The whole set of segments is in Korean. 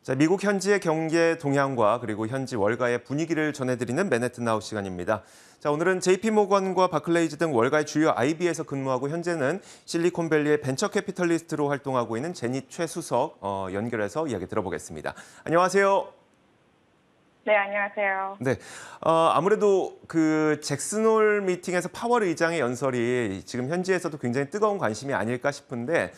자, 미국 현지의 경제 동향과 그리고 현지 월가의 분위기를 전해드리는 맨해튼 나우 시간입니다. 자, 오늘은 JP모건과 바클레이즈 등 월가의 주요 IB에서 근무하고 현재는 실리콘밸리의 벤처 캐피털리스트로 활동하고 있는 제니 최수석 연결해서 이야기 들어보겠습니다. 안녕하세요. 네, 안녕하세요. 네, 아무래도 그 잭슨홀 미팅에서 파월 의장의 연설이 지금 현지에서도 굉장히 뜨거운 관심이 아닐까 싶은데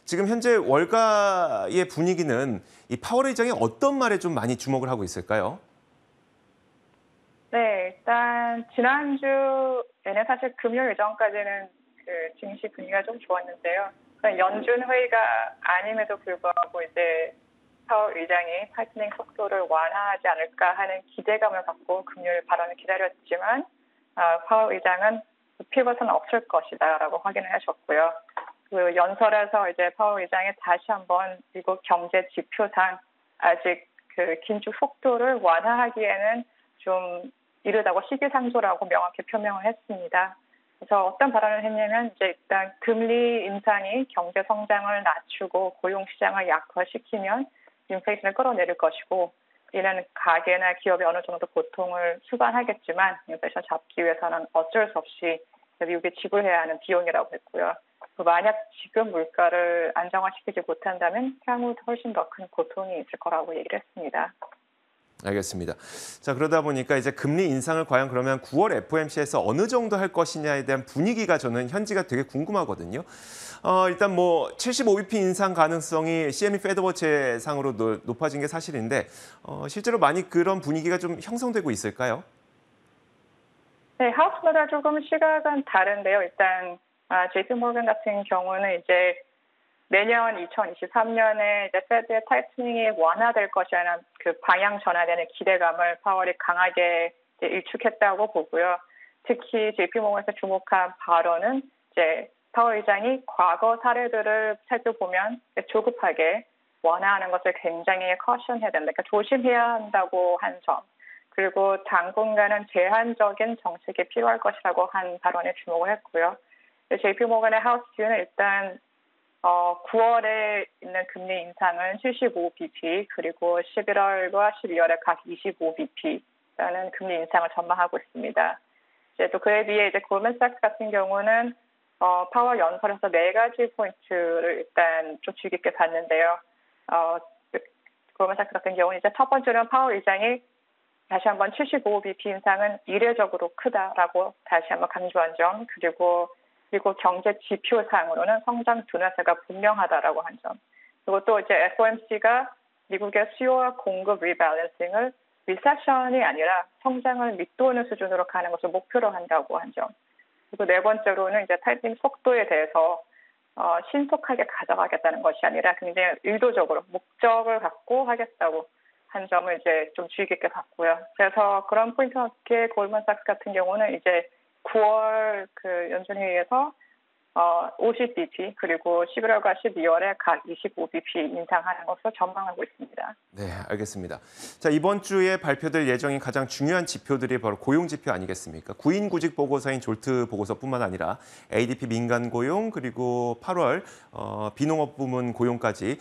지금 현재 월가의 분위기는 이 파월 의장이 어떤 말에 좀 많이 주목을 하고 있을까요? 네, 일단 지난주에는 사실 금요일 전까지는 증시 분위기가 좀 좋았는데요. 그러니까 연준 회의가 아님에도 불구하고 이제 파월 의장이 타이트닝 속도를 완화하지 않을까 하는 기대감을 갖고 금요일 발언을 기다렸지만 파월 의장은 피벗은 없을 것이다라고 확인을 하셨고요. 그 연설에서 이제 파월 의장이 다시 한번 미국 경제 지표상 아직 그 긴축 속도를 완화하기에는 좀 이르다고 시기상조라고 명확히 표명을 했습니다. 그래서 어떤 발언을 했냐면 이제 일단 금리 인상이 경제 성장을 낮추고 고용 시장을 약화시키면 인플레이션을 끌어내릴 것이고 이는 가계나 기업이 어느 정도 고통을 수반하겠지만 인플레이션 잡기 위해서는 어쩔 수 없이 미국이 지불해야 하는 비용이라고 했고요. 만약 지금 물가를 안정화시키지 못한다면 향후 훨씬 더 큰 고통이 있을 거라고 얘기를 했습니다. 알겠습니다. 자, 그러다 보니까 이제 금리 인상을 과연 그러면 9월 FOMC에서 어느 정도 할 것이냐에 대한 분위기가 저는 현지가 되게 궁금하거든요. 일단 뭐 75bp 인상 가능성이 CME 페드워치 상으로 높아진 게 사실인데 실제로 많이 그런 분위기가 좀 형성되고 있을까요? 네, 하우스마다 조금 시각은 다른데요. 일단 JP모건 같은 경우는 이제 내년 2023년에 이제 페드의 타이트닝이 완화될 것이라는 그 방향 전환되는 기대감을 파월이 강하게 이제 일축했다고 보고요. 특히 JP모건에서 주목한 발언은 이제 파월 의장이 과거 사례들을 살펴보면 조급하게 완화하는 것을 굉장히 커션해야 된다. 그러니까 조심해야 한다고 한 점. 그리고 당분간은 제한적인 정책이 필요할 것이라고 한 발언에 주목을 했고요. JP모건의 하우스뷰는 일단 9월에 있는 금리 인상은 75bp 그리고 11월과 12월에 각 25bp라는 금리 인상을 전망하고 있습니다. 이제 또 그에 비해 이제 골드만삭스 같은 경우는 파월 연설에서 네 가지 포인트를 일단 좀 주의 깊게 봤는데요. 골드만삭스 같은 경우는 이제 첫 번째는 파월 의장이 다시 한번 75bp 인상은 이례적으로 크다라고 다시 한번 강조한 점, 그리고 미국 경제 지표상으로는 성장 둔화세가 분명하다라고 한 점, 그리고 또 이제 FOMC가 미국의 수요와 공급 리밸런싱을 리세션이 아니라 성장을 밑도는 수준으로 가는 것을 목표로 한다고 한 점, 그리고 네 번째로는 이제 타이트닝 속도에 대해서 신속하게 가져가겠다는 것이 아니라 굉장히 의도적으로 목적을 갖고 하겠다고 한 점을 이제 좀 주의 깊게 봤고요. 그래서 그런 포인트와 함께 골드만삭스 같은 경우는 이제 9월 그 연준회의에서 50bp 그리고 11월과 12월에 각 25bp 인상하는 것으로 전망하고 있습니다. 네, 알겠습니다. 자, 이번 주에 발표될 예정인 가장 중요한 지표들이 바로 고용 지표 아니겠습니까? 구인구직 보고서인 졸트 보고서뿐만 아니라 ADP 민간 고용 그리고 8월 비농업 부문 고용까지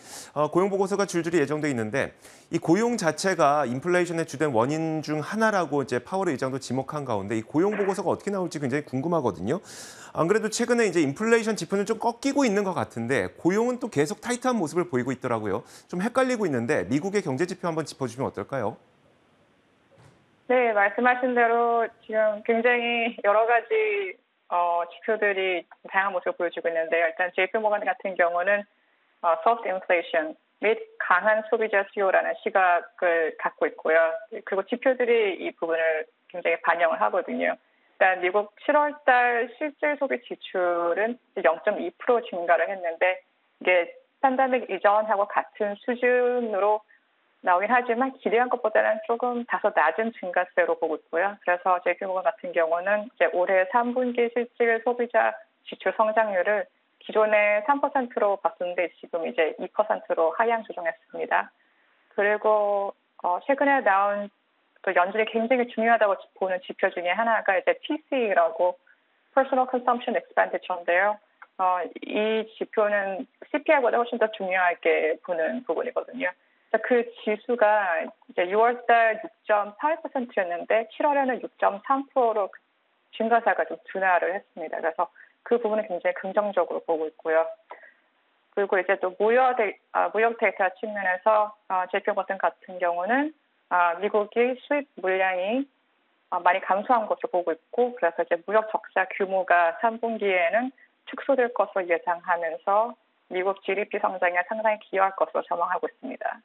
고용 보고서가 줄줄이 예정돼 있는데 이 고용 자체가 인플레이션의 주된 원인 중 하나라고 이제 파월 의장도 지목한 가운데 이 고용 보고서가 어떻게 나올지 굉장히 궁금하거든요. 안 그래도 최근에 이제 인플레이션 지표는 좀 꺾이고 있는 것 같은데 고용은 또 계속 타이트한 모습을 보이고 있더라고요. 좀 헷갈리고 있는데 미국의 경제 지표 한번 짚어주시면 어떨까요? 네, 말씀하신 대로 지금 굉장히 여러 가지 지표들이 다양한 모습을 보여주고 있는데요. 일단 JP모건 같은 경우는 soft inflation 및 강한 소비자 수요라는 시각을 갖고 있고요. 그리고 지표들이 이 부분을 굉장히 반영을 하거든요. 일단 미국 7월 달 실질 소비 지출은 0.2% 증가를 했는데 이게 팬데믹 이전하고 같은 수준으로 나오긴 하지만 기대한 것보다는 조금 다소 낮은 증가세로 보고 있고요. 그래서 JP모건 같은 경우는 이제 올해 3분기 실질 소비자 지출 성장률을 기존에 3%로 봤었는데 지금 이제 2%로 하향 조정했습니다. 그리고 최근에 나온 또 연준이 굉장히 중요하다고 보는 지표 중에 하나가 이제 PC라고 Personal Consumption Expenditure인데요. 이 지표는 CPI보다 훨씬 더 중요하게 보는 부분이거든요. 그 지수가 이제 6월달 6.8%였는데 7월에는 6.3%로 증가세가 좀 둔화를 했습니다. 그래서 그 부분은 굉장히 긍정적으로 보고 있고요. 그리고 이제 또 무역 데이터 측면에서 JP 모건 같은 경우는 미국이 수입 물량이 많이 감소한 것으로 보고 있고, 그래서 이제 무역 적자 규모가 3분기에는 축소될 것으로 예상하면서 미국 GDP 성장에 상당히 기여할 것으로 전망하고 있습니다.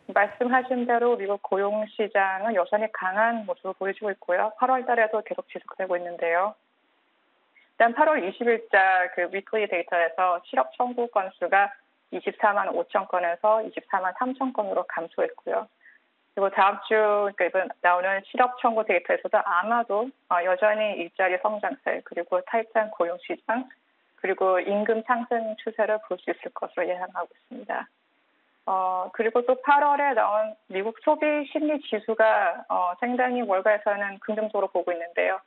말씀하신 대로 미국 고용 시장은 여전히 강한 모습을 보여주고 있고요. 8월 달에도 계속 지속되고 있는데요. 일단 8월 20일자 그 위클리 데이터에서 실업 청구 건수가 24만 5천 건에서 24만 3천 건으로 감소했고요. 그리고 다음 주 그러니까 이번 나오는 실업 청구 데이터에서도 아마도 여전히 일자리 성장세, 그리고 타이트한 고용 시장, 그리고 임금 상승 추세를 볼 수 있을 것으로 예상하고 있습니다. 그리고 또 8월에 나온 미국 소비 심리 지수가 상당히 월가에서는 긍정적으로 보고 있는데요.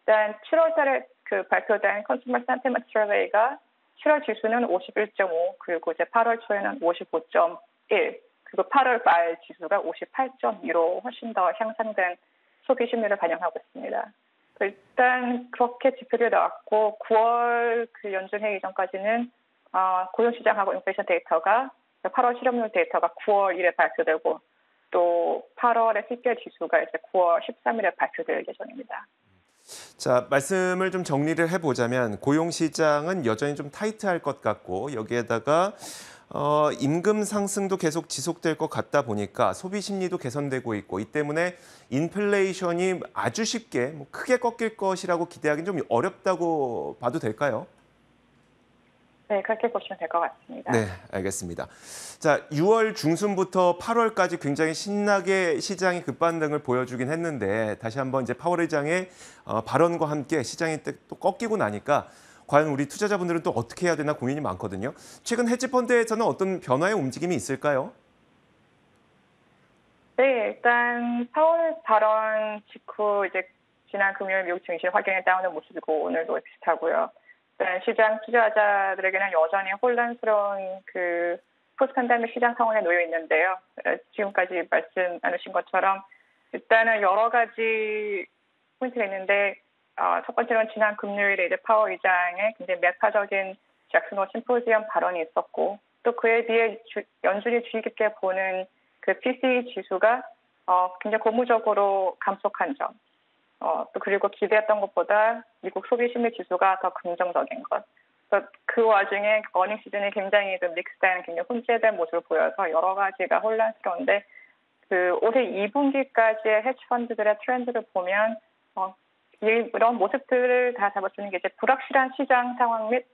일단 7월 달에 그 발표된 컨슈머 센티먼트 서베이가 7월 지수는 51.5, 그리고 이제 8월 초에는 55.1, 그리고 8월 말 지수가 58.2로 훨씬 더 향상된 소비 심리를 반영하고 있습니다. 일단 그렇게 지표를 나왔고 9월 그 연준회의 전까지는 고용시장하고 인플레이션 데이터가 8월 실업률 데이터가 9월 1일 발표되고 또 8월의 CPI 지수가 이제 9월 13일에 발표될 예정입니다. 자, 말씀을 좀 정리를 해보자면 고용 시장은 여전히 좀 타이트할 것 같고 여기에다가 임금 상승도 계속 지속될 것 같다 보니까 소비 심리도 개선되고 있고 이 때문에 인플레이션이 아주 쉽게 크게 꺾일 것이라고 기대하기는 좀 어렵다고 봐도 될까요? 네, 그렇게 보시면 될 것 같습니다. 네, 알겠습니다. 자, 6월 중순부터 8월까지 굉장히 신나게 시장이 급반등을 보여주긴 했는데 다시 한번 이제 파월 의장의 발언과 함께 시장이 또 꺾이고 나니까 과연 우리 투자자분들은 또 어떻게 해야 되나 고민이 많거든요. 최근 헤지펀드에서는 어떤 변화의 움직임이 있을까요? 네, 일단 파월 발언 직후 이제 지난 금요일 미국 증시 확연히 다운된 모습이고 오늘도 비슷하고요. 일단 시장 투자자들에게는 여전히 혼란스러운 그 포스트 팬데믹 시장 상황에 놓여 있는데요. 지금까지 말씀 나누신 것처럼 일단은 여러 가지 포인트가 있는데 첫 번째로는 지난 금요일에 이제 파월 의장의 굉장히 매파적인 잭슨 홀 심포지엄 발언이 있었고 또 그에 비해 연준이 주의 깊게 보는 그 PCE 지수가 굉장히 고무적으로 감속한 점. 또 그리고 기대했던 것보다 미국 소비 심리 지수가 더 긍정적인 것. 그 와중에 어닝 시즌이 굉장히 좀 믹스된, 굉장히 혼재된 모습을 보여서 여러 가지가 혼란스러운데 그 올해 2분기까지의 헤지펀드들의 트렌드를 보면 이런 모습들을 다 잡아주는 게 이제 불확실한 시장 상황 및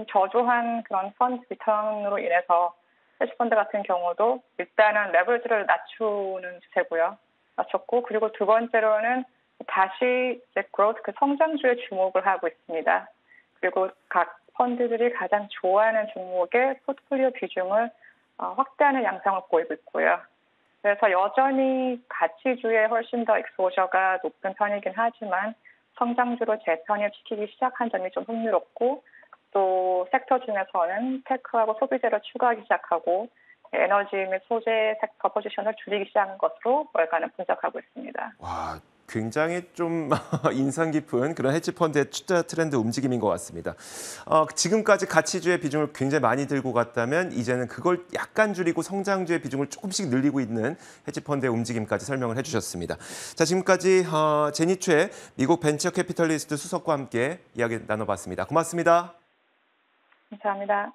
저조한 그런 펀드 리턴으로 인해서 헤지펀드 같은 경우도 일단은 레버리지를 낮추는 추세고요. 낮췄고 그리고 두 번째로는 다시 이제 그로스 그 성장주에 주목을 하고 있습니다. 그리고 각 펀드들이 가장 좋아하는 종목의 포트폴리오 비중을 확대하는 양상을 보이고 있고요. 그래서 여전히 가치주에 훨씬 더 익스포저가 높은 편이긴 하지만 성장주로 재편입시키기 시작한 점이 좀 흥미롭고 또 섹터 중에서는 테크하고 소비재를 추가하기 시작하고 에너지 및 소재 섹터 포지션을 줄이기 시작한 것으로 월가는 분석하고 있습니다. 와, 굉장히 좀 인상 깊은 그런 헤지펀드의 투자 트렌드 움직임인 것 같습니다. 지금까지 가치주의 비중을 굉장히 많이 들고 갔다면 이제는 그걸 약간 줄이고 성장주의 비중을 조금씩 늘리고 있는 헤지펀드의 움직임까지 설명을 해주셨습니다. 자, 지금까지 제니최 미국 벤처 캐피털리스트 수석과 함께 이야기 나눠봤습니다. 고맙습니다. 감사합니다.